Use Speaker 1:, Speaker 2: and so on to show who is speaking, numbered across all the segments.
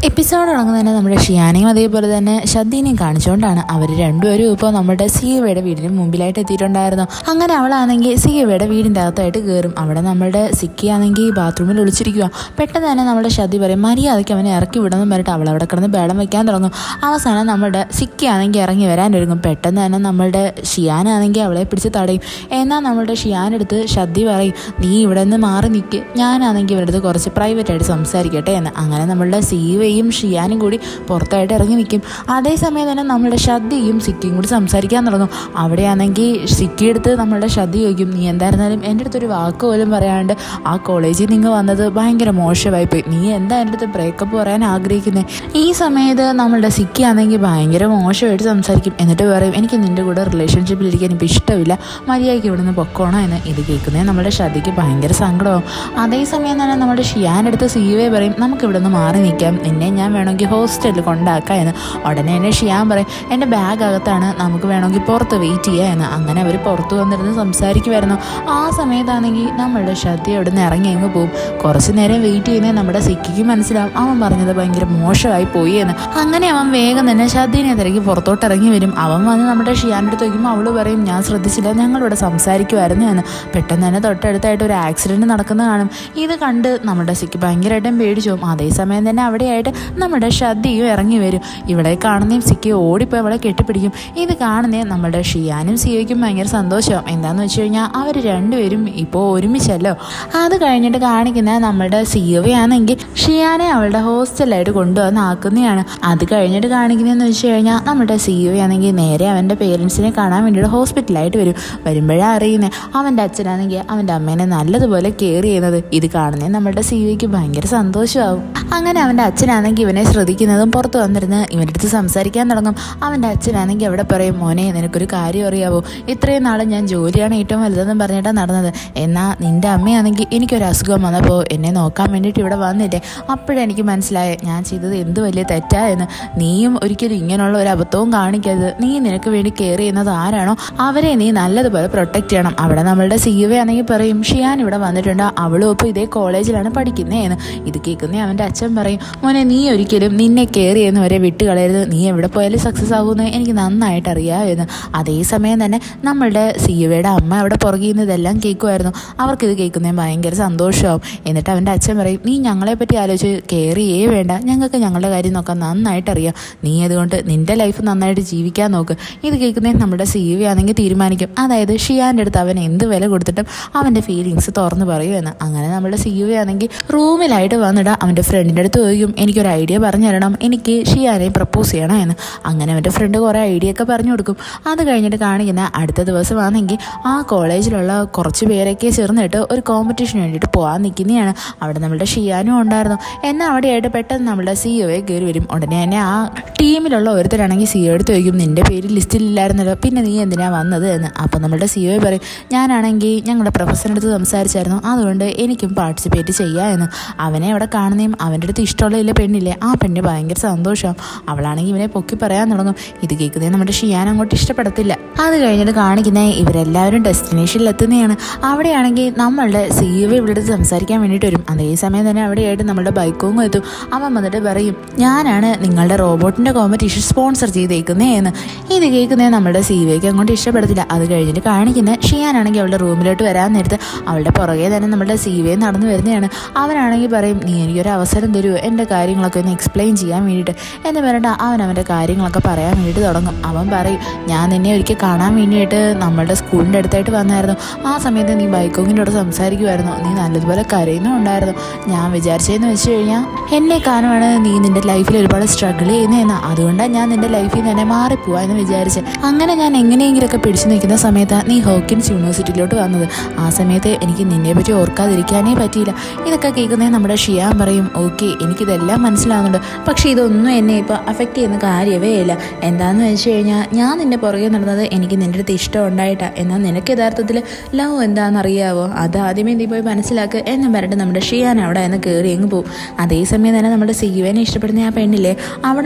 Speaker 1: Episode തുടങ്ങുന്നത് നമ്മുടെ ഷിയാനെയും അതേപോലെ തന്നെ ഷദ്ദീനെയും കാണിച്ചുകൊണ്ടാണ്. അവർ രണ്ടുപേരും ഇപ്പോൾ നമ്മുടെ സിയവയുടെ വീടിന് മുമ്പിലായിട്ട് എത്തിയിട്ടുണ്ടായിരുന്നു. അങ്ങനെ അവളാണെങ്കിൽ സിയവയുടെ വീടിൻ്റെ അകത്തായിട്ട് കയറും. അവിടെ നമ്മുടെ സിക്കിയാണെങ്കിൽ ബാത്റൂമിൽ ഒളിച്ചിരിക്കുക. പെട്ടെന്ന് തന്നെ നമ്മുടെ ഷദ്ദി പറയും മര്യാദയ്ക്ക് അവനെ ഇറക്കി വിടണമെന്ന് പറഞ്ഞിട്ട് അവൾ അവിടെ കിടന്ന് ബേളം വയ്ക്കാൻ തുടങ്ങും. അവസാനം നമ്മുടെ സിക്കിയാണെങ്കിൽ ഇറങ്ങി വരാൻ ഒരുങ്ങും. പെട്ടെന്ന് തന്നെ നമ്മുടെ ഷിയാനാണെങ്കിൽ അവളെ പിടിച്ച് തടയും. എന്നാൽ നമ്മുടെ ഷിയാനെടുത്ത് ഷദ്ദി പറയും നീ ഇവിടെ നിന്ന് മാറി നിൽക്ക്, ഞാനാണെങ്കിൽ ഇവരുടെ അടുത്ത് കുറച്ച് പ്രൈവറ്റായിട്ട് സംസാരിക്കട്ടെ എന്ന്. അങ്ങനെ നമ്മളുടെ സിയവയും ഷിയാനും കൂടി പുറത്തായിട്ട് ഇറങ്ങി നിൽക്കും. അതേസമയം തന്നെ നമ്മുടെ ഷദ്ദിയും സിക്കിയും കൂടി സംസാരിക്കാൻ തുടങ്ങും. അവിടെയാണെങ്കിൽ സിക്കി എടുത്ത് നമ്മളുടെ ഷദ്ദി ചോദിക്കും നീ എന്തായിരുന്നാലും എൻ്റെ അടുത്തൊരു വാക്ക് പോലും പറയാണ്ട് ആ കോളേജിൽ നിങ്ങൾ വന്നത് ഭയങ്കര മോശമായിപ്പോയി, നീ എന്താ എൻ്റെ അടുത്ത് ബ്രേക്കപ്പ് പറയാൻ ആഗ്രഹിക്കുന്നത്? ഈ സമയത്ത് നമ്മളുടെ സിക്കി ആണെങ്കിൽ ഭയങ്കര മോശമായിട്ട് സംസാരിക്കും. എന്നിട്ട് പറയും എനിക്ക് നിൻ്റെ കൂടെ റിലേഷൻഷിപ്പിലിരിക്കാൻ എനിക്ക് ഇഷ്ടമില്ല, മര്യാദയ്ക്ക് ഇവിടെ നിന്ന് പൊക്കോണോ എന്ന്. ഇത് കേൾക്കുന്നത് നമ്മുടെ ഷദ്ദിക്ക് ഭയങ്കര സങ്കടമാവും. അതേസമയം തന്നെ നമ്മുടെ ഷിയാനെടുത്ത് സിയുവെ പറയും നമുക്ക് ഇവിടെ നിന്ന് മാറി നിൽക്കാം, നിന്നെ ഞാൻ വേണമെങ്കിൽ ഹോസ്റ്റലിൽ കൊണ്ടാക്കാം എന്ന്. ഉടനെ തന്നെ ഷിയാൻ പറയും എൻ്റെ ബാഗ് അകത്താണ്, നമുക്ക് വേണമെങ്കിൽ പുറത്ത് വെയിറ്റ് ചെയ്യുക എന്ന്. അങ്ങനെ അവർ പുറത്ത് വന്നിരുന്ന് സംസാരിക്കുമായിരുന്നു. ആ സമയത്താണെങ്കിൽ നമ്മളുടെ ഷദ്ദി അവിടെ നിന്ന് ഇറങ്ങി അങ്ങ് പോകും. കുറച്ച് നേരം വെയിറ്റ് ചെയ്യുന്നത് നമ്മുടെ സിക്കിക്ക് മനസ്സിലാവും അവൻ പറഞ്ഞത് ഭയങ്കര മോശമായി പോയി എന്ന്. അങ്ങനെ അവൻ വേഗം തന്നെ ഷദ്ദീനെ തിരക്കി പുറത്തോട്ട് ഇറങ്ങി വരും. അവൻ വന്ന് നമ്മുടെ ഷിയാൻ്റെ അടുത്ത് വയ്ക്കുമ്പോൾ അവൾ പറയും ഞാൻ ശ്രദ്ധിച്ചില്ല, ഞങ്ങളിവിടെ സംസാരിക്കുമായിരുന്നു എന്ന്. പെട്ടെന്ന് തന്നെ തൊട്ടടുത്തായിട്ട് ഒരു ആക്സിഡൻറ്റ് നടക്കുന്നത് കാണും. ഇത് കണ്ട് നമ്മുടെ സിക്ക് ഭയങ്കരമായിട്ടും പേടിച്ചു പോകും. അതേസമയം തന്നെ അവിടെയായിട്ട് നമ്മുടെ ഷദ്ദിയും ഇറങ്ങി വരും. ഇവിടെ കാണുന്നേയും സിക്കി ഓടിപ്പോയി അവളെ കെട്ടിപ്പിടിക്കും. ഇത് കാണുന്നേ നമ്മുടെ ഷിയാനും സിയയ്ക്കും ഭയങ്കര സന്തോഷമാവും. എന്താണെന്ന് വെച്ച് കഴിഞ്ഞാൽ അവർ രണ്ടുപേരും ഇപ്പോൾ ഒരുമിച്ചല്ലോ. അത് കഴിഞ്ഞിട്ട് കാണിക്കുന്ന നമ്മുടെ സിയവയാണെങ്കിൽ ഷിയാനെ അവളുടെ ഹോസ്റ്റലായിട്ട് കൊണ്ടുവന്ന് ആക്കുന്നതാണ്. അത് കഴിഞ്ഞിട്ട് കാണിക്കുന്നതെന്ന് വെച്ച് കഴിഞ്ഞാൽ നമ്മുടെ സിയവയാണെങ്കിൽ നേരെ അവൻ്റെ പേരൻസിനെ കാണാൻ വേണ്ടിയിട്ട് ഹോസ്പിറ്റലായിട്ട് വരുമ്പോഴാണ് അറിയുന്നത് അവൻ്റെ അച്ഛനാണെങ്കിൽ അവൻ്റെ അമ്മേനെ നല്ലതുപോലെ കെയർ ചെയ്യുന്നത്. ഇത് കാണുന്നേ നമ്മുടെ സിയയ്ക്ക് ഭയങ്കര സന്തോഷമാവും. അങ്ങനെ അവൻ്റെ അച്ഛനാണെങ്കിൽ ഇവനെ ശ്രദ്ധിക്കുന്നതും പുറത്ത് വന്നിരുന്ന് ഇവൻ്റെ അടുത്ത് സംസാരിക്കാൻ തുടങ്ങും. അവൻ്റെ അച്ഛനാണെങ്കിൽ അവിടെ പറയും മോനെ നിനക്കൊരു കാര്യം അറിയാവോ, ഇത്രയും നാളും ഞാൻ ജോലിയാണ് ഏറ്റവും വലുതെന്ന് പറഞ്ഞിട്ടാണ് നടന്നത്. എന്നാൽ നിൻ്റെ അമ്മയാണെങ്കിൽ എനിക്കൊരു അസുഖം വന്നപ്പോൾ എന്നെ നോക്കാൻ വേണ്ടിയിട്ട് ഇവിടെ വന്നില്ലേ, അപ്പോഴെനിക്ക് മനസ്സിലായേ ഞാൻ ചെയ്തത് എന്ത് വലിയ തെറ്റായെന്ന്. നീയും ഒരിക്കലും ഇങ്ങനെയുള്ള ഒരു അബദ്ധവും കാണിക്കരുത്. നീ നിനക്ക് വേണ്ടി കെയർ ചെയ്യുന്നത് ആരാണോ അവരെ നീ നല്ലതുപോലെ പ്രൊട്ടക്റ്റ് ചെയ്യണം. അവിടെ നമ്മളുടെ സിയുവയാണെങ്കിൽ പറയും ഷിയാൻ ഇവിടെ വന്നിട്ടുണ്ട്, അവളും ഇപ്പോൾ ഇതേ കോളേജിലാണ് പഠിക്കുന്നതെന്ന്. ഇത് കേൾക്കുന്നേ അവൻ്റെ അച്ഛൻ പറയും മോനെ നീ ഒരിക്കലും നിന്നെ കെയർ ചെയ്യുന്നവരെ വിട്ട് കളയരുത്, നീ എവിടെ പോയാലും സക്സസ് ആകുമെന്ന് എനിക്ക് നന്നായിട്ട് അറിയാമായിരുന്നു. അതേസമയം തന്നെ നമ്മളുടെ സിയുവയുടെ അമ്മ അവിടെ പുറകിൽ നിന്ന് ഇതെല്ലാം കേൾക്കുമായിരുന്നു. അവർക്കിത് കേൾക്കുന്നതിന് ഭയങ്കര സന്തോഷമാവും. എന്നിട്ട് അവൻ്റെ അച്ഛൻ പറയും നീ ഞങ്ങളെപ്പറ്റി ആലോചിച്ച് കെയർ ചെയ്യേ വേണ്ട, ഞങ്ങൾക്ക് ഞങ്ങളുടെ കാര്യം നോക്കാൻ നന്നായിട്ട് അറിയാം, നീ അതുകൊണ്ട് നിൻ്റെ ലൈഫ് നന്നായിട്ട് ജീവിക്കാൻ നോക്ക്. ഇത് കേൾക്കുന്നതിന് നമ്മുടെ സിയുവയാണെങ്കിൽ തീരുമാനിക്കും, അതായത് ഷിയാൻ്റെ അടുത്ത് അവൻ എന്ത് വില കൊടുത്തിട്ടും അവൻ്റെ ഫീലിങ്സ് തുറന്ന് പറയുമെന്ന്. അങ്ങനെ നമ്മുടെ സിയുവയാണെങ്കിൽ റൂമിലായിട്ട് വന്നിട്ട് അവൻ്റെ ഫ്രണ്ടിൻ്റെ അടുത്ത് ചോദിക്കും എനിക്കൊരു ഐഡിയ പറഞ്ഞു തരണം, എനിക്ക് ഷിയാനെ പ്രപ്പോസ് ചെയ്യണം എന്ന്. അങ്ങനെ അവൻ്റെ ഫ്രണ്ട് കുറേ ഐഡിയ ഒക്കെ പറഞ്ഞു കൊടുക്കും. അത് കഴിഞ്ഞിട്ട് കാണിക്കുന്ന അടുത്ത ദിവസമാണെങ്കിൽ ആ കോളേജിലുള്ള കുറച്ച് പേരൊക്കെ ചേർന്നിട്ട് ഒരു കോമ്പറ്റീഷന് വേണ്ടിയിട്ട് പോകാൻ നിൽക്കുന്നതാണ്. അവിടെ നമ്മുടെ ഷിയാനും ഉണ്ടായിരുന്നു. എന്നാൽ അവിടെയായിട്ട് പെട്ടെന്ന് നമ്മുടെ സിഒയെ കയറി വരും. ഉടനെ തന്നെ ആ ടീമിലുള്ള ഒരുത്തരാണെങ്കിൽ സിഒ എടുത്ത് ചോദിക്കും നിൻ്റെ പേര് ലിസ്റ്റിലില്ലായിരുന്നല്ലോ, പിന്നെ നീ എന്തിനാണ് വന്നത് എന്ന്. അപ്പോൾ നമ്മുടെ സിഒ പറയും ഞാനാണെങ്കിൽ ഞങ്ങളുടെ പ്രൊഫസറിൻ്റെ അടുത്ത് സംസാരിച്ചായിരുന്നു, അതുകൊണ്ട് എനിക്കും പാർട്ടിസിപ്പേറ്റ് ചെയ്യാം എന്ന്. അവനെ അവിടെ കാണുന്നതും അവൻ്റെ അടുത്ത് ഇഷ്ടമുള്ള പെണ്ണില്ലേ ആ പെണ്ണ് ഭയങ്കര സന്തോഷം. അവളാണെങ്കിൽ ഇവനെ പൊക്കി പറയാൻ തുടങ്ങും. ഇത് കേൾക്കുന്നത് നമ്മുടെ ഷിയാൻ അങ്ങോട്ട് ഇഷ്ടപ്പെടത്തില്ല. അത് കഴിഞ്ഞിട്ട് കാണിക്കുന്ന ഇവരെല്ലാവരും ഡെസ്റ്റിനേഷനിൽ എത്തുന്നതാണ്. അവിടെയാണെങ്കിൽ നമ്മളുടെ സിഇഒ ഇവിടെ അടുത്ത് സംസാരിക്കാൻ വേണ്ടിയിട്ട് വരും. അതേസമയം തന്നെ അവിടെയായിട്ട് നമ്മുടെ ബൈക്കോങ്ങും എത്തും. അവൻ വന്നിട്ട് പറയും ഞാനാണ് നിങ്ങളുടെ റോബോട്ടിൻ്റെ കോമ്പറ്റീഷൻ സ്പോൺസർ ചെയ്തേക്കുന്നേ എന്ന്. ഇത് കേൾക്കുന്നത് നമ്മുടെ സിഇഒയ്ക്ക് അങ്ങോട്ട് ഇഷ്ടപ്പെടത്തില്ല. അത് കഴിഞ്ഞിട്ട് കാണിക്കുന്ന ഷിയാനാണെങ്കിൽ അവളുടെ റൂമിലോട്ട് വരാൻ നേരത്ത് അവളുടെ പുറകെ തന്നെ നമ്മുടെ സിഇഒ നടന്നു വരുന്നതാണ്. അവനാണെങ്കിൽ പറയും നീ എനിക്കൊരു അവസരം തരുമോ എൻ്റെ കാര്യങ്ങളൊക്കെ ഒന്ന് എക്സ്പ്ലെയിൻ ചെയ്യാൻ വേണ്ടിയിട്ട് എന്ന് പറഞ്ഞിട്ട് അവൻ്റെ കാര്യങ്ങളൊക്കെ പറയാൻ വേണ്ടിയിട്ട് തുടങ്ങും. അവൻ പറയും ഞാൻ നിന്നെ ഒരിക്കൽ കാണാൻ വേണ്ടിയിട്ട് നമ്മളുടെ സ്കൂളിൻ്റെ അടുത്തായിട്ട് വന്നായിരുന്നു, ആ സമയത്ത് നീ ബൈക്കോങ്ങിൻ്റെ കൂടെ സംസാരിക്കുമായിരുന്നു, നീ നല്ലതുപോലെ കരയുന്നുണ്ടായിരുന്നു. ഞാൻ വിചാരിച്ചതെന്ന് വെച്ച് കഴിഞ്ഞാൽ എന്നെ കാണുവാണ് നീ നിൻ്റെ ലൈഫിൽ ഒരുപാട് സ്ട്രഗിൾ ചെയ്യുന്നതെന്ന്, അതുകൊണ്ടാണ് ഞാൻ നിൻ്റെ ലൈഫിൽ തന്നെ മാറിപ്പോവാന്ന് വിചാരിച്ച്. അങ്ങനെ ഞാൻ എങ്ങനെയെങ്കിലുമൊക്കെ പിടിച്ചു നിൽക്കുന്ന സമയത്താണ് നീ ഹോക്കിൻസ് യൂണിവേഴ്സിറ്റിയിലോട്ട് വന്നത്. ആ സമയത്ത് എനിക്ക് നിന്നെ പറ്റി ഓർക്കാതിരിക്കാനേ പറ്റിയില്ല. ഇതൊക്കെ കേൾക്കുന്നത് നമ്മുടെ ഷിയാൻ പറയും ഓക്കെ എനിക്കിതെല്ലാം മനസ്സിലാവുന്നുണ്ട്, പക്ഷേ ഇതൊന്നും എന്നെ ഇപ്പോൾ അഫക്റ്റ് ചെയ്യുന്ന കാര്യമേ ഇല്ല. എന്താണെന്ന് വെച്ച് കഴിഞ്ഞാൽ ഞാൻ നിൻ്റെ പുറകെ നടന്നത് എനിക്ക് നിൻ്റെ അടുത്ത് ഇഷ്ടം ഉണ്ടായിട്ടാണ്, എന്നാൽ നിനക്ക് യഥാർത്ഥത്തിൽ ലവ് എന്താണെന്ന് അറിയാവോ, അത് ആദ്യമേ നീ പോയി മനസ്സിലാക്കുക എന്ന് പറഞ്ഞിട്ട് നമ്മുടെ ഷിയാൻ അവിടെ നിന്ന് കയറി അങ്ങ് പോകും. അതേസമയം അതേസമയം തന്നെ നമ്മുടെ സീവേനെ ഇഷ്ടപ്പെടുന്ന ആ പെണ്ണില്ലേ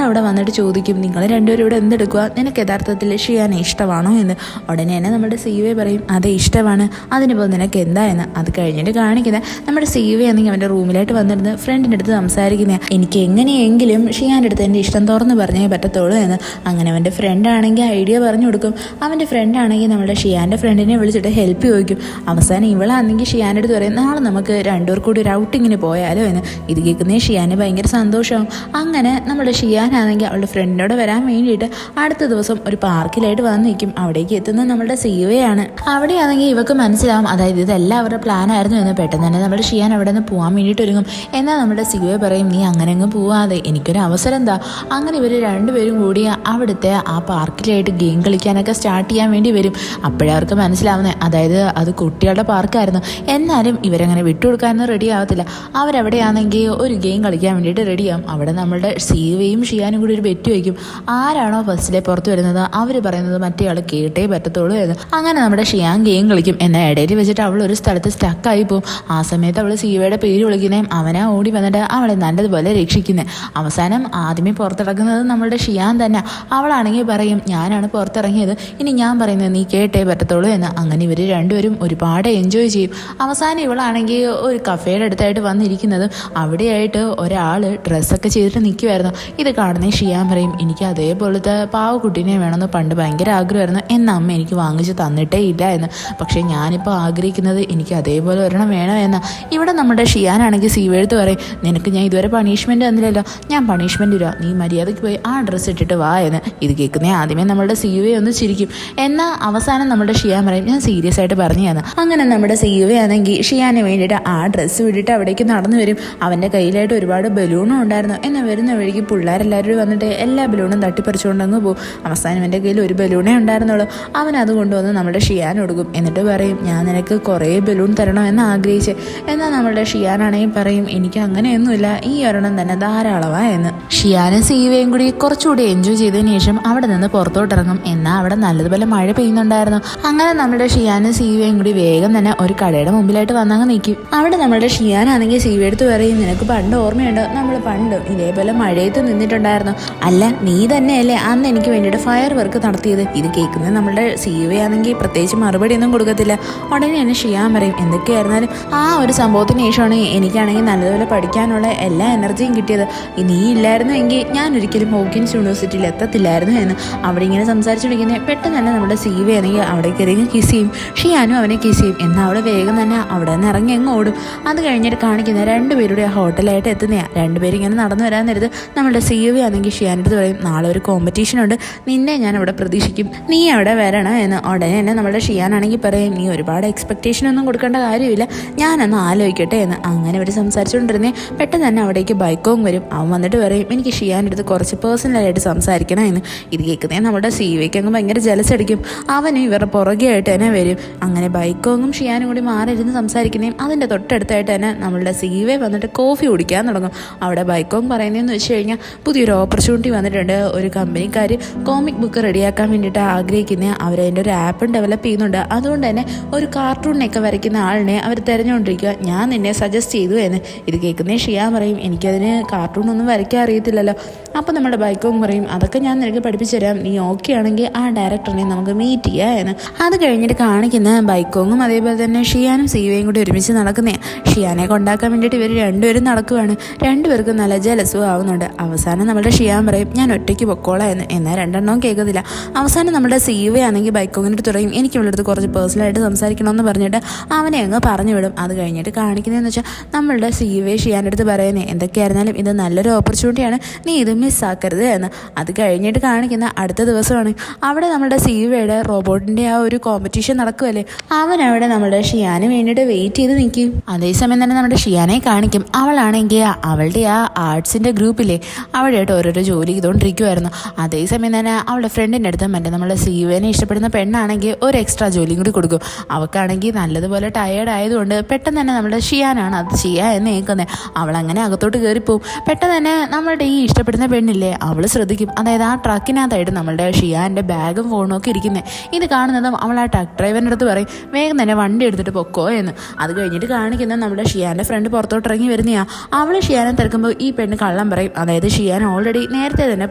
Speaker 1: അവിടെ വന്നിട്ട് ചോദിക്കും, നിങ്ങൾ രണ്ടുപേരും ഇവിടെ എന്തെടുക്കുക, നിനക്ക് യഥാർത്ഥത്തിൽ ഷിയാനെ ഇഷ്ടമാണോ എന്ന്. ഉടനെ തന്നെ നമ്മുടെ സീവെ പറയും, അതെ ഇഷ്ടമാണ്, അതിനിപ്പോൾ നിനക്ക് എന്താ എന്ന്. അത് കഴിഞ്ഞിട്ട് കാണിക്കുന്നത് നമ്മുടെ സീവെ ആണെങ്കിൽ അവൻ്റെ റൂമിലായിട്ട് വന്നിരുന്ന് ഫ്രണ്ടിൻ്റെ അടുത്ത് സംസാരിക്കുന്നത്, എനിക്ക് എങ്ങനെയെങ്കിലും ഷിയാൻ്റെ അടുത്ത് എൻ്റെ ഇഷ്ടം തുറന്ന് പറഞ്ഞേ പറ്റത്തുള്ളൂ എന്ന്. അങ്ങനെ അവൻ്റെ ഫ്രണ്ടാണെങ്കിൽ ഐഡിയ പറഞ്ഞു കൊടുക്കും. അവൻ്റെ ഫ്രണ്ടാണെങ്കിൽ നമ്മുടെ ഷിയാൻ്റെ ഫ്രണ്ടിനെ വിളിച്ചിട്ട് ഹെൽപ്പ് ചോദിക്കും. അവസാനം ഇവളാണെങ്കിൽ ഷിയാൻ്റെ അടുത്ത് പറയും, നാളെ നമുക്ക് രണ്ടുപേർ കൂടി ഒരു ഔട്ടിങ്ങിന് പോയാലോ എന്ന്. ഇത് കേൾക്കുന്ന ഷിയാന് ഭയങ്കര സന്തോഷമാവും. അങ്ങനെ നമ്മുടെ ഷിയാനാണെങ്കിൽ അവളുടെ ഫ്രണ്ടിനോട് വരാൻ വേണ്ടിയിട്ട് അടുത്ത ദിവസം ഒരു പാർക്കിലായിട്ട് വന്ന് നിൽക്കും. അവിടേക്ക് എത്തുന്നത് നമ്മുടെ സീവയാണ്. അവിടെയാണെങ്കിൽ ഇവക്ക് മനസ്സിലാവും, അതായത് ഇതെല്ലാം അവരുടെ പ്ലാൻ ആയിരുന്നു എന്ന്. പെട്ടെന്ന് തന്നെ നമ്മുടെ ഷിയാൻ അവിടെ നിന്ന് പോകാൻ വേണ്ടിയിട്ട് ഒരുങ്ങും. എന്നാൽ നമ്മുടെ സീവ പറയും, നീ അങ്ങനെ അങ്ങ് പോവാതെ എനിക്കൊരു അവസരം എന്താ. അങ്ങനെ ഇവർ രണ്ടുപേരും കൂടി അവിടുത്തെ ആ പാർക്കിലായിട്ട് ഗെയിം കളിക്കാനൊക്കെ സ്റ്റാർട്ട് ചെയ്യാൻ വേണ്ടി വരും. അപ്പോഴേ അവർക്ക് മനസ്സിലാവുന്നത്, അതായത് അത് കുട്ടികളുടെ പാർക്കായിരുന്നു. എന്നാലും ഇവരങ്ങനെ വിട്ടുകൊടുക്കാനൊന്നും റെഡി ആവത്തില്ല. അവരവിടെയാണെങ്കിൽ ഒരു ഗെയിം കളിക്കാൻ വേണ്ടിയിട്ട് റെഡിയാവും. അവിടെ നമ്മളുടെ സീവയും ഷിയാനും കൂടി ഒരു ബെറ്റ് വയ്ക്കും, ആരാണോ ഫസ്റ്റിലെ പുറത്ത് വരുന്നത് അവർ പറയുന്നത് മറ്റേ ആൾ കേട്ടേ പറ്റത്തുള്ളൂ എന്ന്. അങ്ങനെ നമ്മുടെ ഷിയാൻ ഗെയിം കളിക്കും. എന്നാൽ ഇടയിൽ വെച്ചിട്ട് അവൾ ഒരു സ്ഥലത്ത് സ്റ്റക്കായി പോകും. ആ സമയത്ത് അവൾ സീവയുടെ പേര് വിളിക്കുന്നേ, അവനാ ഓടി വന്നിട്ട് അവളെ നല്ലതുപോലെ രക്ഷിക്കുന്നത്. അവസാനം ആദ്യമേ പുറത്തിറങ്ങുന്നത് നമ്മളുടെ ഷിയാൻ തന്നെ. അവളാണെങ്കിൽ പറയും, ഞാനാണ് പുറത്തിറങ്ങിയത്, ഇനി ഞാൻ പറയുന്നത് നീ കേട്ടേ പറ്റത്തുള്ളൂ എന്ന്. അങ്ങനെ ഇവർ രണ്ടുപേരും ഒരുപാട് എൻജോയ് ചെയ്യും. അവസാനം ഇവളാണെങ്കിൽ ഒരു കഫേയുടെ അടുത്തായിട്ട് വന്നിരിക്കുന്നതും അവിടെയായിട്ട് ഒരാൾ ഡ്രസ്സൊക്കെ ചെയ്തിട്ട് നിൽക്കുമായിരുന്നു. ഇത് കാണുന്ന ഷിയാൻ പറയും, എനിക്ക് അതേപോലത്തെ പാവക്കുട്ടീനെ വേണമെന്ന് പണ്ട് ഭയങ്കര ആഗ്രഹമായിരുന്നു, എന്ന അമ്മ എനിക്ക് വാങ്ങിച്ച് തന്നിട്ടേ ഇല്ല എന്ന്. പക്ഷേ ഞാനിപ്പോൾ ആഗ്രഹിക്കുന്നത് എനിക്ക് അതേപോലെ ഒരെണ്ണം വേണം എന്ന. ഇവിടെ നമ്മുടെ ഷിയാനാണെങ്കിൽ സീവെടുത്ത് പറയും, നിനക്ക് ഞാൻ ഇതുവരെ പണിഷ്മെൻറ്റ് തന്നില്ലല്ലോ, ഞാൻ പണിഷ്മെൻറ്റ് ഇല്ല, നീ മര്യാദയ്ക്ക് പോയി ആ ഡ്രസ്സ് ഇട്ടിട്ട് വാ എന്ന്. ഇത് കേൾക്കുന്നേ ആദ്യമേ നമ്മളുടെ സീവെ ഒന്ന് ചിരിക്കും. എന്നാൽ അവസാനം നമ്മുടെ ഷിയാൻ പറയും, ഞാൻ സീരിയസ് ആയിട്ട് പറഞ്ഞു തന്നു. അങ്ങനെ നമ്മുടെ സീവയാണെങ്കിൽ ഷിയാന് വേണ്ടിയിട്ട് ആ ഡ്രസ്സ് വിട്ടിട്ട് അവിടേക്ക് നടന്നു വരും. അവൻ്റെ കയ്യിലായിട്ട് ഒരുപാട് ബലൂണും ഉണ്ടായിരുന്നു. എന്നാൽ വരുന്ന വഴിക്ക് പിള്ളേരെല്ലാവരും വന്നിട്ട് എല്ലാ ബലൂണും തട്ടിപ്പറിച്ചുകൊണ്ടങ്ങ് പോകും. അവസാനം എൻ്റെ കയ്യിൽ ഒരു ബലൂണേ ഉണ്ടായിരുന്നുള്ളൂ. അവൻ അത് കൊണ്ടുവന്ന് നമ്മുടെ ഷിയാൻ കൊടുക്കും. എന്നിട്ട് പറയും, ഞാൻ നിനക്ക് കുറേ ബലൂൺ തരണമെന്ന് ആഗ്രഹിച്ച്. എന്നാൽ നമ്മുടെ ഷിയാനാണെങ്കിൽ പറയും, എനിക്ക് അങ്ങനെയൊന്നുമില്ല, ഈ ഒരെണ്ണം തന്നെ ധാരാളമാ എന്ന്. ഷിയാനും സീവയും കൂടി കുറച്ചുകൂടി എൻജോയ് ചെയ്തതിന് ശേഷം അവിടെ നിന്ന് പുറത്തോട്ടിറങ്ങും. എന്നാൽ അവിടെ നല്ലതുപോലെ മഴ പെയ്യുന്നുണ്ടായിരുന്നു. അങ്ങനെ നമ്മുടെ ഷിയാനും സീവയും കൂടി വേഗം തന്നെ ഒരു കടയുടെ മുമ്പിലായിട്ട് വന്നങ്ങ് നിൽക്കും. അവിടെ നമ്മുടെ ഷിയാനാണെങ്കിൽ സീവയെടുത്ത് പറയും, നിനക്ക് പണ്ട് ഓർമ്മയുണ്ടോ, നമ്മൾ പണ്ട് ഇതേപോലെ മഴയത്ത് നിന്നിട്ടുണ്ടായിരുന്നു. അല്ല നീ തന്നെയല്ലേ അന്ന് എനിക്ക് വേണ്ടിയിട്ട് ഫയർ വർക്ക് നടത്തിയത്. ഇത് കേൾക്കുന്നത് നമ്മുടെ സീവയാണെങ്കിൽ പ്രത്യേകിച്ച് മറുപടി ഒന്നും കൊടുക്കത്തില്ല. ഉടനെ തന്നെ ഷിയാൻ പറയും, എന്തൊക്കെയായിരുന്നാലും ആ ഒരു സംഭവത്തിന് ശേഷമാണ് എനിക്കാണെങ്കിൽ നല്ലതുപോലെ പഠിക്കാനുള്ള എല്ലാ എനർജിയും കിട്ടിയത്. നീ ഇല്ലായിരുന്നു എങ്കിൽ ഞാൻ ഒരിക്കലും ഹോക്കിൻസ് യൂണിവേഴ്സിറ്റിയിൽ എത്തത്തില്ലായിരുന്നു എന്ന്. അവിടെ ഇങ്ങനെ സംസാരിച്ചിരിക്കുന്നത് പെട്ടെന്ന് തന്നെ നമ്മുടെ സീവയാണെങ്കിൽ അവിടെ കയറി കിസ് ചെയ്യും. ഷിയാനും അവനെ കിസ് ചെയ്യും. എന്നാൽ അവിടെ വേഗം തന്നെ അവിടെ നിന്ന് ഇറങ്ങി അങ്ങ് ഓടും. അത് കഴിഞ്ഞിട്ട് കാണിക്കുന്ന രണ്ടുപേരുടെ ഹോട്ടലായിട്ട് എത്തുന്നതാണ്. രണ്ടുപേരും ഇങ്ങനെ നടന്നു വരാൻ നേരത്ത് നമ്മുടെ സീവയാണെങ്കിൽ ഷിയാൻ്റെ പറയും, നാളെ ഒരു കോമ്പറ്റീഷൻ ഉണ്ട്, നിന്നെ ഞാൻ അവിടെ പ്രതീക്ഷിക്കും, നീ അവിടെ വരണം എന്ന്. ഉടനെ തന്നെ നമ്മുടെ ഷിയാനാണെങ്കിൽ പറയും, നീ ഒരുപാട് എക്സ്പെക്റ്റേഷൻ ഒന്നും കൊടുക്കേണ്ട കാര്യമില്ല, ഞാനൊന്ന് ആലോചിക്കട്ടെ എന്ന്. അങ്ങനെ അവർ സംസാരിച്ചുകൊണ്ടിരുന്നേ പെട്ടെന്ന് തന്നെ അവിടേക്ക് ബൈക്കോങ് വരും. അവൻ വന്നിട്ട് പറയും, എനിക്ക് ഷിയാൻ്റെ അടുത്ത് കുറച്ച് പേഴ്സണലായിട്ട് സംസാരിക്കണം എന്ന്. ഇത് കേൾക്കുന്നേ നമ്മുടെ സീവയ്ക്ക് അങ്ങ് ഭയങ്കര ജലസടിക്കും. അവനും ഇവരുടെ പുറകെ ആയിട്ട് തന്നെ വരും. അങ്ങനെ ബൈക്കോങ്ങും ഷിയാനും കൂടി മാറിയിരുന്ന് സംസാരിക്കുന്നതും അതിൻ്റെ തൊട്ടടുത്തായിട്ട് തന്നെ നമ്മളുടെ സീവെ വന്നിട്ട് കോഫി കുടിക്കാൻ തുടങ്ങും. അവിടെ ബൈക്കോങ് പറയുന്നതെന്ന് വെച്ച് കഴിഞ്ഞാൽ പുതിയൊരു ഓപ്പർച്യൂണിറ്റി വന്നിട്ടുണ്ട്. ഒരു കമ്പനിക്കാർ കോമിക് ബുക്ക് റെഡിയാക്കാൻ വേണ്ടിയിട്ട് ആഗ്രഹിക്കുന്ന അവരതിൻ്റെ ഒരു ആപ്പും ഡെവലപ്പ് ചെയ്യുന്നുണ്ട്. അതുകൊണ്ട് തന്നെ ഒരു കാർട്ടൂണിനൊക്കെ വരയ്ക്കുന്ന ആളിനെ അവർ തിരഞ്ഞുകൊണ്ടിരിക്കുക, ഞാൻ നിന്നെ സജസ്റ്റ് ചെയ്തു എന്ന്. ഇത് കേൾക്കുന്നേ ഷിയാൻ പറയും, എനിക്കതിന് കാർട്ടൂണൊന്നും വരയ്ക്കാൻ അറിയത്തില്ലല്ലോ. അപ്പോൾ നമ്മുടെ ബൈക്കോങ് പറയും, അതൊക്കെ ഞാൻ നിനക്ക് പഠിപ്പിച്ചു തരാം, നീ ഓക്കെ ആണെങ്കിൽ ആ ഡയറക്ടറിനെ നമുക്ക് മീറ്റ് ചെയ്യാം എന്ന്. അത് കഴിഞ്ഞിട്ട് കാണിക്കുന്ന ബൈക്കോങ്ങും അതേപോലെ തന്നെ ഷിയാനും സീവയും കൂടി ഒരുമിച്ച് നടക്കുന്നതാണ്. ഷിയാനെ കൊണ്ടാക്കാൻ വേണ്ടിയിട്ട് ഇവർ രണ്ടുപേരും നടക്കുവാണ്. രണ്ടുപേർക്കും നല്ല ജലസും ആവുന്നുണ്ട്. അവസാനം നമ്മുടെ ഷിയാൻ പറയും, ഞാൻ ഒറ്റയ്ക്ക് പൊക്കോളാം എന്ന്. എന്നാൽ രണ്ടെണ്ണവും കേൾക്കത്തില്ല. അവസാനം നമ്മുടെ സീവയാണെങ്കിൽ ബൈക്കോങ്ങിൻ്റെ തുടങ്ങി, എനിക്ക് ഇവളടുത്ത് കുറച്ച് പേഴ്സണലായിട്ട് സംസാരിക്കണമെന്ന് പറഞ്ഞിട്ട് അവനെ അങ്ങ് പറഞ്ഞു വിടും. അത് കഴിഞ്ഞിട്ട് കാണിക്കുന്നതെന്ന് വെച്ചാൽ നമ്മളുടെ സീവയെ ഷിയാൻ്റെ അടുത്ത് പറയുന്നത്, എന്തൊക്കെയായിരുന്നാലും ഇത് നല്ലൊരു ഓപ്പർച്യൂണിറ്റിയാണ്, നീ ഇത് മിസ്സാക്കരുത് എന്ന്. അത് കഴിഞ്ഞിട്ട് കാണിക്കുന്ന അടുത്ത ദിവസമാണ്. അവിടെ നമ്മുടെ സീവയുടെ റോബോട്ടിൻ്റെ ആ ഒരു കോമ്പറ്റീഷൻ നടക്കുമല്ലേ, അവനവിടെ നമ്മുടെ ഷിയാന് വേണ്ടിയിട്ട് വെയിറ്റ് ചെയ്ത് നിൽക്കും. അതേസമയം തന്നെ നമ്മുടെ ഷിയാനെ കാണിക്കും. അവളാണെങ്കിൽ അവളുടെ ആ ആർട്സിൻ്റെ ഗ്രൂപ്പിലെ അവിടെയായിട്ട് ഓരോരോ ജോലി ചെയ്തുകൊണ്ടിരിക്കുമായിരുന്നു. അതേസമയം തന്നെ അവളുടെ ഫ്രണ്ടിൻ്റെ അടുത്ത് മറ്റേ നമ്മുടെ സീവനെ ഇഷ്ടപ്പെടുന്ന പെണ്ണാണെങ്കിൽ ഒരു എക്സ്ട്രാ ജോലിയും കൂടി കൊടുക്കും. അവൾക്കാണെങ്കിൽ നല്ലതുപോലെ ടയേർഡ് ആയതുകൊണ്ട് പെട്ടെന്ന് തന്നെ നമ്മുടെ ഷിയാനാണ് അത് ചെയ്യുക എന്ന് കേൾക്കുന്നത്. അവളങ്ങനെ അകത്തോട്ട് കയറിപ്പോവും. പെട്ടെന്ന് തന്നെ നമ്മളുടെ ഈ ഇഷ്ടപ്പെടുന്ന പെണ്ണില്ലേ അവൾ ശ്രദ്ധിക്കും. അതായത് ആ ട്രക്കിനകത്തായിട്ട് നമ്മളുടെ ഷിയാൻ്റെ ബാഗും ഫോണും ഒക്കെ ഇരിക്കുന്നത്. ഇത് കാണുന്നതും അവൾ ആ ട്രക്ക് ഡ്രൈവറിൻ്റെ അടുത്ത് പറയും, വേഗം തന്നെ വണ്ടി എടുത്തിട്ട് പൊക്കോ എന്ന്. അത് കഴിഞ്ഞിട്ട് കാണിക്കുന്ന നമ്മുടെ ഷിയാൻ്റെ ഫ്രണ്ട് പുറത്തോട്ട് ഇറങ്ങി വരുന്നതാണ്. അവൾ ഷിയാനെ തിരക്കുമ്പോൾ ഈ പെണ്ണ് കള്ളം പറയും. അതായത് ഷിയാൻ ഓൾറെഡി നേരത്തെ തന്നെ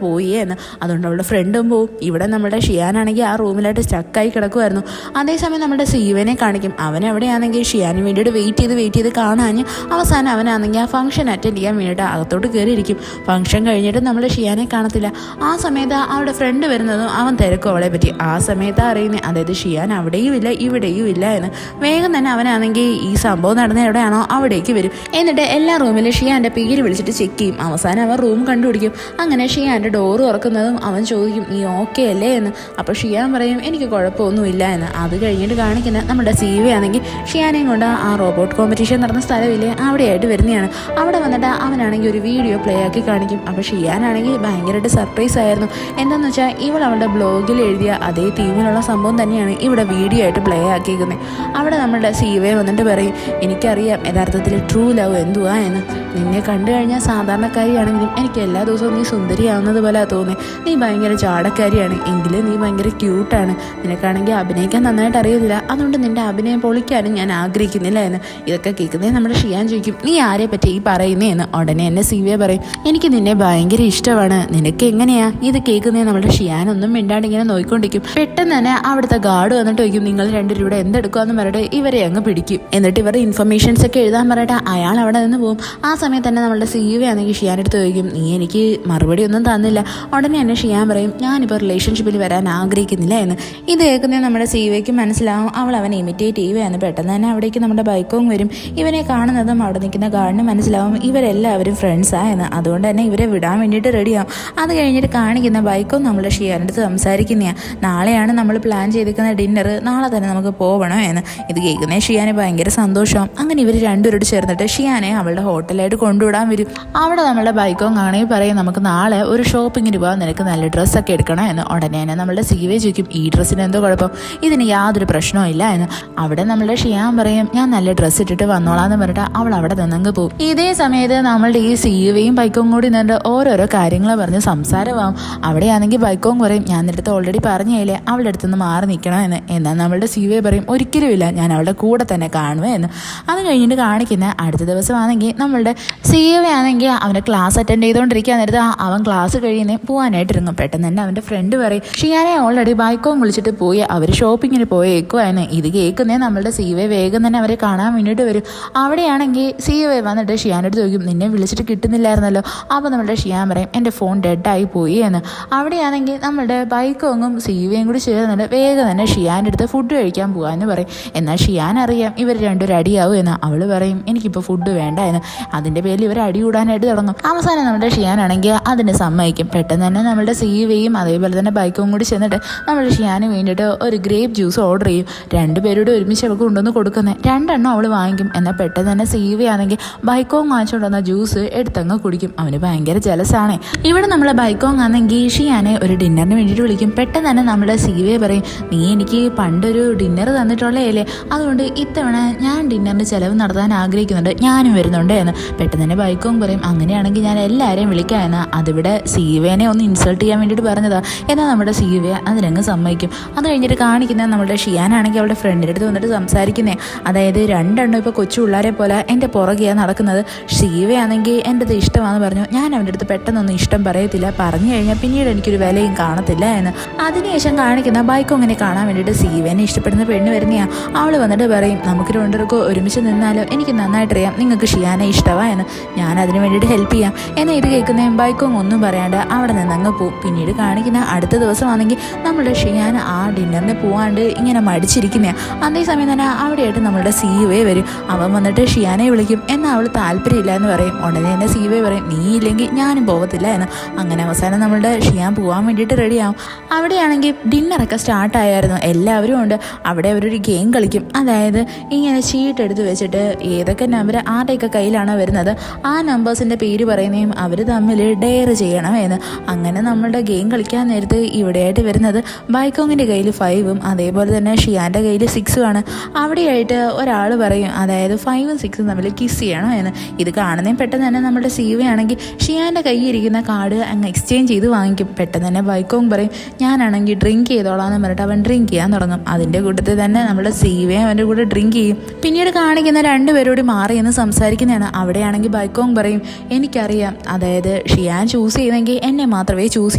Speaker 1: പോയി എന്ന്. അതുകൊണ്ട് അവളുടെ ഫ്രണ്ടും പോവും. ഇവിടെ നമ്മുടെ ഷിയാനാണെങ്കിൽ ആ റൂമിലായിട്ട് സ്റ്റക്കായി കിടക്കുമായിരുന്നു. അതേസമയം നമ്മുടെ സീവനെ കാണിക്കും. അവൻ എവിടെയാണെങ്കിൽ ഷിയാന് വേണ്ടിയിട്ട് വെയിറ്റ് ചെയ്ത് കാണാഞ്ഞ് അവസാനം അവനാണെങ്കിൽ ആ ഫംഗ്ഷൻ അറ്റൻഡ് ചെയ്യാൻ വേണ്ടിയിട്ട് അകത്തോട്ട് കയറിയിരിക്കും. ഫംഗ്ഷൻ കഴിഞ്ഞിട്ട് നമ്മൾ ഷിയാനെ കാണത്തില്ല. ആ സമയത്ത് അവളുടെ ഫ്രണ്ട് വരുന്നതും അവൻ തിരക്കും അവളെ പറ്റി. ആ സമയത്ത് അറിയുന്നത് അതായത് ഷിയാൻ അവിടെയും ഇല്ല ഇവിടെയും ഇല്ല എന്ന്. വേഗം തന്നെ അവനാണെങ്കിൽ ഈ സംഭവം നടന്ന എവിടെയാണോ അവിടേക്ക് വരും. എന്നിട്ട് എല്ലാ റൂമിലും ഷിയാൻ്റെ പേര് വിളിച്ചിട്ട് ചെക്ക് ചെയ്യും. അവസാനം അവൻ റൂം കണ്ടുപിടിക്കും. അങ്ങനെ ഷിയാൻ്റെ ഡോറ് തുറക്കുന്നതും അവൻ ചോദിക്കും നീ ഓക്കെ അല്ലേ എന്ന്. അപ്പോൾ ഷിയാൻ പറയും എനിക്ക് കുഴപ്പമൊന്നുമില്ല എന്ന്. അത് കഴിഞ്ഞിട്ട് കാണിക്കുന്ന നമ്മുടെ സീവയാണെങ്കിൽ ഷിയാനെയും കൊണ്ട് ആ റോബോട്ട് കോമ്പറ്റീഷൻ നടന്ന സ്ഥലമില്ലേ അവിടെയായിട്ട് വരുന്നതാണ്. അവിടെ വന്നിട്ട് അവനാണെങ്കിൽ ഒരു വീഡിയോ പ്ലേ ആക്കി കാണിക്കും. അപ്പോൾ ഷിയാനാണെങ്കിൽ ഭയങ്കരമായിട്ട് സർപ്രൈസ് ആയിരുന്നു. എന്താണെന്ന് വെച്ചാൽ ഇവൾ അവളുടെ ബ്ലോഗിൽ എഴുതിയ അതേ തീമിലുള്ള സംഭവം തന്നെയാണ് ഇവിടെ വീഡിയോ ആയിട്ട് പ്ലേ ആക്കിയിരിക്കുന്നത്. അവിടെ നമ്മുടെ സീവയെ വന്നിട്ട് പറയും എനിക്കറിയാം യഥാർത്ഥത്തിൽ ട്രൂ ലവ് എന്തുവാ എന്ന്. നിന്നെ കണ്ടു കഴിഞ്ഞാൽ സാധാരണക്കാരിയാണെങ്കിലും എനിക്ക് എല്ലാ ദിവസവും നീ സുന്ദരിയാവുന്നത് പോലെ തോന്നി. നീ ഭയങ്കര ചാടക്കാരിയാണ് എങ്കിലും നീ ഭയങ്കര ക്യൂട്ടാണ്. നിനക്കാണെങ്കിൽ അഭിനയിക്കാൻ നന്നായിട്ട് അറിയത്തില്ല. അതുകൊണ്ട് നിന്റെ അഭിനയം പൊളിക്കാനും ഞാൻ ആഗ്രഹിക്കുന്നില്ല എന്ന്. ഇതൊക്കെ കേൾക്കുന്നേ നമ്മുടെ ഷിയാൻ ചോദിക്കും നീ ആരെ പറ്റി ഈ പറയുന്നേ എന്ന്. ഉടനെ എന്നെ സീവയെ പറയും എനിക്ക് നിന്നെ ഭയങ്കര ഇഷ്ടമാണ്. നിനക്ക് എങ്ങനെയാ ഇത് കേൾക്കുന്നേ? നമ്മുടെ ഷിയാൻ ഒന്നും മിണ്ടാണ്ട് ഇങ്ങനെ നോക്കിക്കൊണ്ടിരിക്കും. പെട്ടെന്ന് തന്നെ അവിടുത്തെ ഗാർഡ് വന്നിട്ട് ചോദിക്കും നിങ്ങൾ രണ്ടുപേരും ഇവിടെ എന്തെടുക്കുമെന്ന് പറഞ്ഞിട്ട് ഇവരെ അങ്ങ് പിടിക്കും. എന്നിട്ട് ഇവരുടെ ഇൻഫർമേഷൻസ് ഒക്കെ എഴുതാൻ പറയട്ടെ അയാൾ അവിടെ നിന്ന് പോകും. ആ സമയത്ത് തന്നെ നമ്മുടെ സീവയാണെങ്കിൽ ഷിയാനെടുത്ത് ചോദിക്കും നീ എനിക്ക് മറുപടി ഒന്നും തന്നില്ല. ഉടനെ തന്നെ ഷിയാൻ പറയും ഞാനിപ്പോൾ റിലേഷൻഷിപ്പിൽ വരാൻ ആഗ്രഹിക്കുന്നില്ല എന്ന്. ഇത് കേൾക്കുന്നത് നമ്മുടെ സീവയ്ക്ക് മനസ്സിലാവും അവൾ അവനെ ഇമിറ്റേറ്റ് ചെയ്യുകയെന്ന്. പെട്ടെന്ന് തന്നെ അവിടേക്ക് നമ്മുടെ ബൈക്കോങ് വരും. ഇവനെ കാണുന്നതും അവിടെ നിൽക്കുന്ന ഗാർഡിന് മനസ്സിലാവും ഇവരെല്ലാവരും ഫ്രണ്ട്സാണ് എന്ന്. അതുകൊണ്ട് തന്നെ ഇവരെ വിടാൻ വേണ്ടിയിട്ട് റെഡിയാവും. അത് കഴിഞ്ഞിട്ട് കാണിക്കുന്ന ബൈക്കോങ് നമ്മുടെ ഷിയാനടുത്ത് സംസാരിക്കുന്നതാണ്. നാളെയാണ് നമ്മൾ പ്ലാൻ ചെയ്തിരിക്കുന്ന ഡിന്നർ, നാളെ തന്നെ നമുക്ക് പോകണോ എന്ന്. ഇത് കേൾക്കുന്നേ ഷിയാന് ഭയങ്കര സന്തോഷവും. അങ്ങനെ ഇവർ രണ്ടുപേരോട് ചേർന്നിട്ട് ഷിയാനെ അവളുടെ ഹോട്ടലായിട്ട് കൊണ്ടുവിടാൻ വരും. അവിടെ നമ്മളുടെ ബൈക്കോങ് ആണെങ്കിൽ പറയും നമുക്ക് നാളെ ഒരു ഷോപ്പിങ്ങിന് പോകാൻ നിനക്ക് നല്ല ഡ്രസ്സൊക്കെ എടുക്കണം എന്ന്. ഉടനെ തന്നെ നമ്മളുടെ സീവേ ചോദിക്കും ഈ ഡ്രസ്സിന് എന്തോ കുഴപ്പം, ഇതിന് യാതൊരു പ്രശ്നവും ഇല്ല എന്ന്. അവിടെ നമ്മളുടെ ഷിയാൻ പറയും ഞാൻ നല്ല ഡ്രസ്സ് ഇട്ടിട്ട് വന്നോളാന്ന് പറഞ്ഞിട്ട് അവൾ അവിടെ നിന്നങ്ങ് പോകും. ഇതേ സമയത്ത് നമ്മളുടെ ഈ സീവയും ബൈക്കോങ് കൂടി നിന്നിട്ട് ഓരോരോ കാര്യങ്ങൾ പറഞ്ഞ് സംസാരമാവും. അവിടെയാണെങ്കിൽ ബൈക്കോങ് പറയും ഞാൻ നിന്റെ അടുത്ത് ഓൾറെഡി പറഞ്ഞില്ലേ അവളുടെ അടുത്തുനിന്ന് മാറി നിൽക്കണം എന്ന്. എന്നാൽ നമ്മളുടെ സീവയെ പറയും ഒരിക്കലുമില്ല ഞാൻ അവളുടെ കൂടെ തന്നെ കാണുക എന്ന്. അത് കഴിഞ്ഞിട്ട് കാണിക്കുന്ന അടുത്ത ദിവസമാണെങ്കിൽ നമ്മളുടെ സീവയാണെങ്കിൽ അവൻ്റെ ക്ലാസ് അറ്റൻഡ് ചെയ്തുകൊണ്ടിരിക്കാൻ നേരത്ത് അവൻ ക്ലാസ് കഴിയുന്നേ പോകാനായിട്ട് ഇറങ്ങും. പെട്ടെന്ന് തന്നെ അവൻ്റെ ഫ്രണ്ട് പറയും ഷിയാനെ ഓൾറെഡി ബൈക്കോങ് വിളിച്ചിട്ട് പോയി അവർ ഷോപ്പിങ്ങിന് പോയേക്കുവാന്ന്. ഇത് കേൾക്കുന്നേ നമ്മളുടെ സീവയെ വേഗം തന്നെ അവരെ കാണാൻ വേണ്ടിയിട്ട് വരും. അവിടെയാണെങ്കിൽ സീവയെ വന്നിട്ട് ഷിയാനോട് ചോദിക്കും നിന്നെ വിളിച്ചിട്ട് കിട്ടുന്നില്ലായിരുന്നല്ലോ. അപ്പോൾ നമ്മളുടെ ഷിയാൻ പറയും എൻ്റെ ഫോൺ ഡെഡായി പോയി എന്ന്. അവിടെയാണെങ്കിൽ നമ്മളുടെ ബൈക്കോങ്ങും സീവയും കൂടി ചേർന്നിട്ട് വേഗം തന്നെ ഷിയാൻ്റെ അടുത്ത് ഫുഡ് കഴിക്കാൻ പോകാമെന്ന് പറയും. എന്നാൽ ഷിയാൻ അറിയാം ഇവർ രണ്ടുപേരും അടിയാവും എന്ന്. അവൾ പറയും എനിക്കിപ്പോൾ ഫുഡ് വേണ്ട എന്ന്. അതിൻ്റെ പേരിൽ ഇവർ അടി കൂടാനായിട്ട് തുടങ്ങും. അവസാനം നമ്മുടെ ഷിയാനാണെങ്കിൽ അതിന് സമ്മതിക്കും. പെട്ടെന്ന് തന്നെ നമ്മളുടെ സീവയും അതേപോലെ തന്നെ ബൈക്കും കൂടി ചെന്നിട്ട് നമ്മുടെ ഷിയാന് വേണ്ടിയിട്ട് ഒരു ഗ്രേപ്പ് ജ്യൂസ് ഓർഡർ ചെയ്യും. രണ്ടുപേരോട് ഒരുമിച്ച് അവൾക്ക് കൊണ്ടുവന്ന് കൊടുക്കുന്നത്. രണ്ടെണ്ണം അവൾ വാങ്ങിക്കും. എന്നാൽ പെട്ടെന്ന് തന്നെ സീവയാണെങ്കിൽ ബൈക്കോങ് വാങ്ങിച്ചുകൊണ്ടുവന്ന ജ്യൂസ് എടുത്തങ്ങ് കുടിക്കും. അവന് ഭയങ്കര ജലസാണ്. ഇവിടെ നമ്മളെ ബൈക്കോങ് ആണെങ്കിൽ ഷിയാനെ ഒരു ഡിന്നറിന് വേണ്ടിയിട്ട് വിളിക്കും. പെട്ടെന്ന് തന്നെ നമ്മുടെ സീവയെ പറയും നീ എനിക്ക് പണ്ടൊരു ഡിന്നർ തന്നിട്ടുള്ളതല്ലേ, അതുകൊണ്ട് ഇത്തവണ ഞാൻ ഡിന്നറിന് ചിലവ് നടത്താൻ ആഗ്രഹിക്കുന്നുണ്ട്, ഞാനും വരുന്നുണ്ട് എന്ന്. പെട്ടെന്ന് തന്നെ ബൈക്കോങ് പറയും അങ്ങനെയാണെങ്കിൽ ഞാൻ എല്ലാവരെയും വിളിക്കാമെന്ന്. അതിവിടെ സീവേനെ ഒന്ന് ഇൻസൾട്ട് ചെയ്യാൻ വേണ്ടിയിട്ട് പറഞ്ഞതാ. എന്നാൽ നമ്മുടെ സീവ അതിനങ്ങ് സമ്മതിക്കും. അത് കഴിഞ്ഞിട്ട് കാണിക്കുന്ന നമ്മുടെ ഷിയാനാണെങ്കിൽ അവളുടെ ഫ്രണ്ടിൻ്റെ അടുത്ത് വന്നിട്ട് സംസാരിക്കുന്നേ. അതായത് രണ്ടെണ്ണം ഇപ്പോൾ കൊച്ചു പിള്ളേരെ പോലെ എൻ്റെ പുറകെയാണ് നടക്കുന്നത്. സീവയാണെങ്കിൽ എൻ്റെ അത് ഇഷ്ടമാണെന്ന് പറഞ്ഞു. ഞാൻ അവൻ്റെ അടുത്ത് പെട്ടെന്നൊന്നും ഇഷ്ടം പറയത്തില്ല, പറഞ്ഞു കഴിഞ്ഞാൽ പിന്നീട് എനിക്കൊരു വിലയും കാണത്തില്ല എന്ന്. അതിനുശേഷം കാണിക്കുന്ന ബൈക്കോങ്ങിനെ കാണാൻ വേണ്ടിയിട്ട് സീവേനെ ഇഷ്ടപ്പെടുന്ന പെണ്ണ് വരുന്നതാണ്. അവൾ വന്നിട്ട് പറയും നമുക്ക് രണ്ടുപേർക്കും ഒരുമിച്ച് നിന്നാലോ, എനിക്ക് നന്നായിട്ടറിയാം നിങ്ങൾക്ക് ഷിയാനെ ഇഷ്ടമാണ് എന്ന്, ഞാൻ അതിന് വേണ്ടിയിട്ട് ഹെൽപ്പ് ചെയ്യാം. എന്നാൽ ഇത് കേൾക്കുന്ന ബൈക്കോങ് ഒന്നും പറയാണ്ട് അവിടെ നിന്ന് അങ്ങ് പോവും. പിന്നീട് കാണിക്കുന്ന അടുത്ത ദിവസമാണെങ്കിൽ നമ്മുടെ ഷിയാൻ ആ ഡിന്നറിന് പോവാണ്ട് ഇങ്ങനെ മടിച്ചിരിക്കുന്നതാണ്. അതേസമയം തന്നെ അവിടെയായിട്ട് നമ്മളുടെ സീവേ വരും. അവൻ വന്നിട്ട് ഷിയാനെ വിളിക്കും. എന്നാൽ അവൾ താല്പര്യമില്ല എന്ന് പറയും. ഉടനെ തന്നെ സീവേ പറയും നീ ഇല്ലെങ്കിൽ ഞാനും പോകത്തില്ല എന്ന്. അങ്ങനെ അവസാനം നമ്മളുടെ ഷിയാൻ പോകാൻ വേണ്ടിയിട്ട് റെഡിയാവും. അവിടെയാണെങ്കിൽ ഡിന്നറൊക്കെ സ്റ്റാർട്ടായിരുന്നു. എല്ലാവരും ഉണ്ട്. അവിടെ അവരൊരു ഗെയിം കളിക്കും. അതായത് ഇങ്ങനെ ഷീട്ട് എടുത്ത് വെച്ചിട്ട് ഏതൊക്കെ നമ്പർ ആരുടെയൊക്കെ കയ്യിലാണോ വരുന്നത് ആ നമ്പേഴ്സിൻ്റെ പേര് പറയുന്നതും അവർ തമ്മിൽ ഡെയർ ചെയ്യണം എന്ന്. അങ്ങനെ നമ്മളുടെ ഗെയിം കളിക്കാൻ നേരത്ത് ഇവിടെയായിട്ട് വരുന്നത് ബൈക്കോങ്ങിൻ്റെ കയ്യിൽ 5ഉം അതേപോലെ തന്നെ ഷിയാൻ്റെ കയ്യിൽ 6ഉമാണ്. അവിടെയായിട്ട് ഒരാൾ പറയും അതായത് 5ഉം 6ഉം തമ്മിൽ കിസ് ചെയ്യണം എന്ന്. ഇത് കാണുന്നതും പെട്ടെന്ന് തന്നെ നമ്മുടെ സീവയാണെങ്കിൽ ഷിയാൻ്റെ കയ്യിൽ ഇരിക്കുന്ന കാർഡ് അങ്ങ് എക്സ്ചേഞ്ച് ചെയ്ത് വാങ്ങിക്കും. പെട്ടെന്ന് തന്നെ ബൈക്കോങ് പറയും ഞാനാണെങ്കിൽ ഡ്രിങ്ക് ചെയ്തോളാന്ന് പറഞ്ഞിട്ട് അവൻ ഡ്രിങ്ക് ചെയ്യാൻ തുടങ്ങും. അതിൻ്റെ കൂട്ടത്തിൽ തന്നെ നമ്മുടെ സീവയും അവൻ്റെ കൂടെ ഡ്രിങ്ക് ചെയ്യും. പിന്നീട് കാണിക്കുന്ന രണ്ടുപേരോട് മാറി എന്ന് സംസാരിക്കുന്നതാണ്. അവിടെയാണ് അപ്പോഴാണെങ്കിൽ ബൈക്കോങ് പറയും എനിക്കറിയാം, അതായത് ഷിയാൻ ചൂസ് ചെയ്തെങ്കിൽ എന്നെ മാത്രമേ ചൂസ്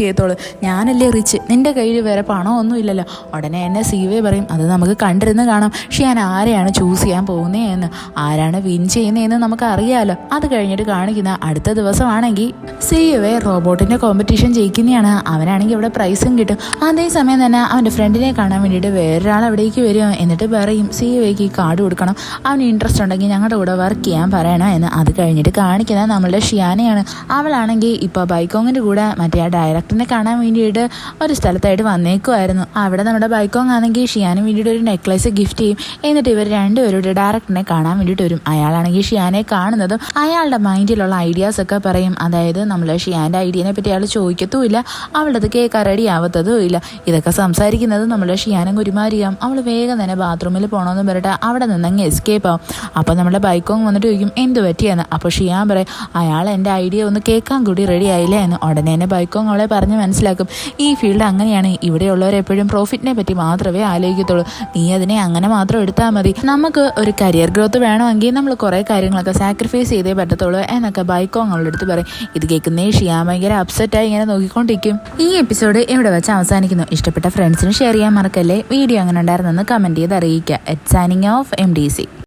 Speaker 1: ചെയ്യത്തുള്ളൂ, ഞാനല്ലേ റിച്ച്, നിന്റെ കയ്യിൽ വേറെ പണമൊന്നും ഇല്ലല്ലോ. ഉടനെ എന്നെ സീവേ പറയും അത് നമുക്ക് കണ്ടിരുന്ന് കാണാം, ഷിയാൻ ആരെയാണ് ചൂസ് ചെയ്യാൻ പോകുന്നതെന്ന്, ആരാണ് വിൻ ചെയ്യുന്നതെന്ന് നമുക്ക് അറിയാമല്ലോ. അത് കഴിഞ്ഞിട്ട് കാണിക്കുന്ന അടുത്ത ദിവസമാണെങ്കിൽ സീവേ റോബോട്ടിന്റെ കോമ്പറ്റീഷൻ ജയിക്കുന്നതാണ്. അവനാണെങ്കിൽ ഇവിടെ പ്രൈസും കിട്ടും. അതേസമയം തന്നെ അവൻ്റെ ഫ്രണ്ടിനെ കാണാൻ വേണ്ടിയിട്ട് വേറൊരാൾ അവിടേക്ക് വരും. എന്നിട്ട് പറയും സീവയ്ക്ക് കാർഡ് കൊടുക്കണം, അവന് ഇൻട്രസ്റ്റ് ഉണ്ടെങ്കിൽ ഞങ്ങളുടെ കൂടെ വർക്ക് ചെയ്യാൻ പറയണം എന്ന്. അത് കഴിഞ്ഞിട്ട് കാണിക്കുന്നത് നമ്മളുടെ ഷിയാനെയാണ്. അവളാണെങ്കിൽ ഇപ്പോൾ ബൈക്കോങ്ങിൻ്റെ കൂടെ മറ്റേ ആ ഡയറക്ടറിനെ കാണാൻ വേണ്ടിയിട്ട് ഒരു സ്ഥലത്തായിട്ട് വന്നേക്കുമായിരുന്നു. അവിടെ നമ്മുടെ ബൈക്കോങ് ആണെങ്കിൽ ഷിയാന് വേണ്ടിയിട്ട് ഒരു നെക്ലേസ് ഗിഫ്റ്റ് ചെയ്യും. എന്നിട്ട് ഇവർ രണ്ടുപേരുടെ ഡയറക്ടറിനെ കാണാൻ വേണ്ടിയിട്ട് വരും. അയാളാണെങ്കിൽ ഷിയാനെ കാണുന്നതും അയാളുടെ മൈൻഡിലുള്ള ഐഡിയാസ് ഒക്കെ പറയും. അതായത് നമ്മൾ ഷിയാൻ്റെ ഐഡിയനെ പറ്റി അയാൾ ചോദിക്കത്തുമില്ല, അവളുടെ അത് കേൾക്കാൻ റെഡി ആവത്തതും ഇല്ല. ഇതൊക്കെ സംസാരിക്കുന്നത് നമ്മുടെ ഷിയാനും കുരുമാരിയാം. അവൾ വേഗം തന്നെ ബാത്റൂമിൽ പോകണമെന്ന് പറഞ്ഞിട്ട് അവിടെ നിന്നങ്ങ് എസ്കേപ്പ് ആവും. അപ്പോൾ നമ്മുടെ ബൈക്കോങ് വന്നിട്ട് ചോദിക്കും എന്ത് പറ്റിയെന്ന്. അപ്പോൾ ഷിയാൻ പറയും അയാൾ എൻ്റെ ഐഡിയ ഒന്ന് കേൾക്കാൻ കൂടി റെഡി ആയില്ലേ എന്ന്. ഉടനെ തന്നെ ബൈക്കോങ് അവളെ പറഞ്ഞ് മനസ്സിലാക്കും ഈ ഫീൽഡ് അങ്ങനെയാണ്, ഇവിടെയുള്ളവരെപ്പോഴും പ്രോഫിറ്റിനെ പറ്റി മാത്രമേ ആലോചിക്കത്തുള്ളൂ, നീ അതിനെ അങ്ങനെ മാത്രം എടുത്താൽ മതി, നമുക്ക് ഒരു കരിയർ ഗ്രോത്ത് വേണമെങ്കിൽ നമ്മൾ കുറേ കാര്യങ്ങളൊക്കെ സാക്രിഫൈസ് ചെയ്തേ പറ്റത്തുള്ളൂ എന്നൊക്കെ ബൈക്കോങ് അവളുടെ അടുത്ത് പറയും. ഇത് കേൾക്കുന്നേ ഷിയാൻ ഭയങ്കര അപ്സെറ്റായി ഇങ്ങനെ നോക്കിക്കൊണ്ടിരിക്കും. ഈ എപ്പിസോഡ് ഇവിടെ വെച്ച് അവസാനിക്കുന്നു. ഇഷ്ടപ്പെട്ട ഫ്രണ്ട്സിന് ഷെയർ ചെയ്യാൻ മറക്കല്ലേ. വീഡിയോ അങ്ങനെ ഉണ്ടായിരുന്നെന്ന് കമൻറ്റ് ചെയ്ത് അറിയിക്കുക. Signing off MDC.